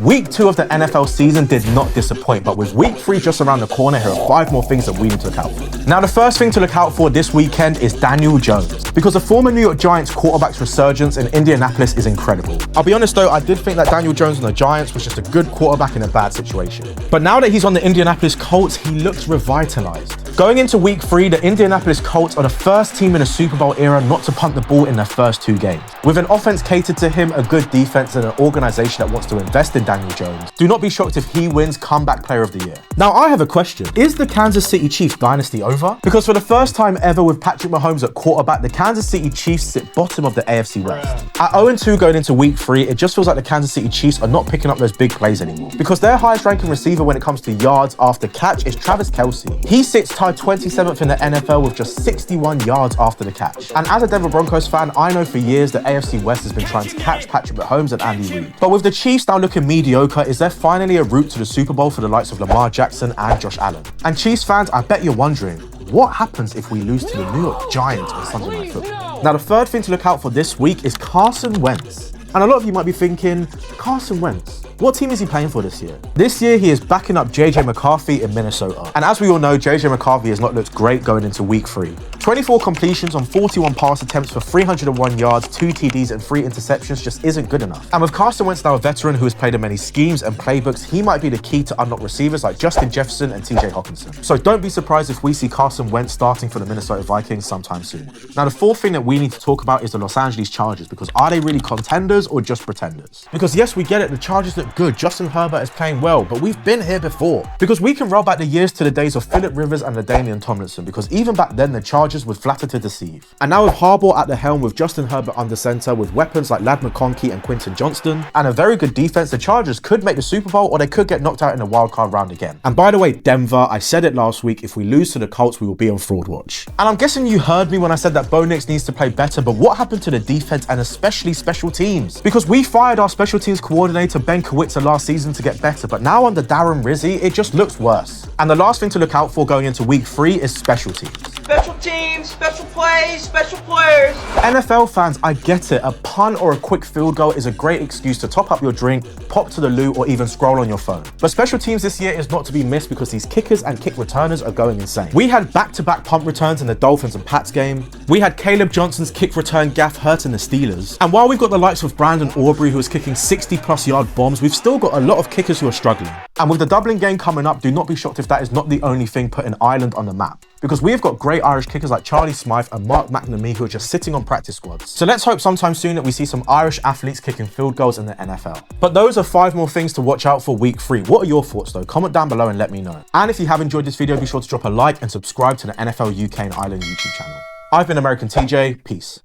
Week 2 of the NFL season did not disappoint, but with week 3 just around the corner, here are 5 more things that we need to look out for. Now, the first thing to look out for this weekend is Daniel Jones, because the former New York Giants quarterback's resurgence in Indianapolis is incredible. I'll be honest though, I did think that Daniel Jones on the Giants was just a good quarterback in a bad situation. But now that he's on the Indianapolis Colts, he looks revitalized. Going into week 3, the Indianapolis Colts are the first team in a Super Bowl era not to punt the ball in their first 2 games. With an offense catered to him, a good defense, and an organization that wants to invest in Daniel Jones, do not be shocked if he wins Comeback Player of the Year. Now, I have a question. Is the Kansas City Chiefs dynasty over? Because for the first time ever with Patrick Mahomes at quarterback, the Kansas City Chiefs sit bottom of the AFC West. At 0-2 going into week 3, it just feels like the Kansas City Chiefs are not picking up those big plays anymore. Because their highest ranking receiver when it comes to yards after catch is Travis Kelce. He sits tied 27th in the NFL with just 61 yards after the catch. And as a Denver Broncos fan, I know for years the AFC West has been trying to catch Patrick Mahomes and Andy Reid. But with the Chiefs now looking mediocre, is there finally a route to the Super Bowl for the likes of Lamar Jackson and Josh Allen? And Chiefs fans, I bet you're wondering, what happens if we lose to the New York Giants on Sunday Night Football? Now, the third thing to look out for this week is Carson Wentz. And a lot of you might be thinking, Carson Wentz, what team is he playing for this year? This year, he is backing up JJ McCarthy in Minnesota. And as we all know, JJ McCarthy has not looked great going into week 3. 24 completions on 41 pass attempts for 301 yards, 2 TDs, and 3 interceptions just isn't good enough. And with Carson Wentz now a veteran who has played in many schemes and playbooks, he might be the key to unlock receivers like Justin Jefferson and TJ Hockenson. So don't be surprised if we see Carson Wentz starting for the Minnesota Vikings sometime soon. Now, the fourth thing that we need to talk about is the Los Angeles Chargers, because are they really contenders or just pretenders? Because yes, we get it, the Chargers look good, Justin Herbert is playing well, but we've been here before. Because we can roll back the years to the days of Phillip Rivers and LaDainian Tomlinson, because even back then the Chargers would flatter to deceive. And now with Harbaugh at the helm, with Justin Herbert under center, with weapons like Ladd McConkey and Quentin Johnston, and a very good defense, the Chargers could make the Super Bowl or they could get knocked out in the wildcard round again. And by the way, Denver, I said it last week, if we lose to the Colts, we will be on fraud watch. And I'm guessing you heard me when I said that Bo Nix needs to play better, but what happened to the defense and especially special teams? Because we fired our special teams coordinator Ben Kowitzer last season to get better, but now under Darren Rizzi, it just looks worse. And the last thing to look out for going into week 3 is special teams. Special teams, special plays, special players. NFL fans, I get it. A punt or a quick field goal is a great excuse to top up your drink, pop to the loo, or even scroll on your phone. But special teams this year is not to be missed because these kickers and kick returners are going insane. We had back-to-back punt returns in the Dolphins and Pats game. We had Caleb Johnson's kick return gaff hurting the Steelers. And while we've got the likes of Brandon Aubrey who is kicking 60+ yard bombs, we've still got a lot of kickers who are struggling. And with the Dublin game coming up, do not be shocked if that is not the only thing putting Ireland on the map. Because we've got great Irish kickers like Charlie Smythe and Mark McNamee who are just sitting on practice squads. So let's hope sometime soon that we see some Irish athletes kicking field goals in the NFL. But those are 5 more things to watch out for week 3. What are your thoughts though? Comment down below and let me know. And if you have enjoyed this video, be sure to drop a like and subscribe to the NFL UK and Ireland YouTube channel. I've been American TJ, peace.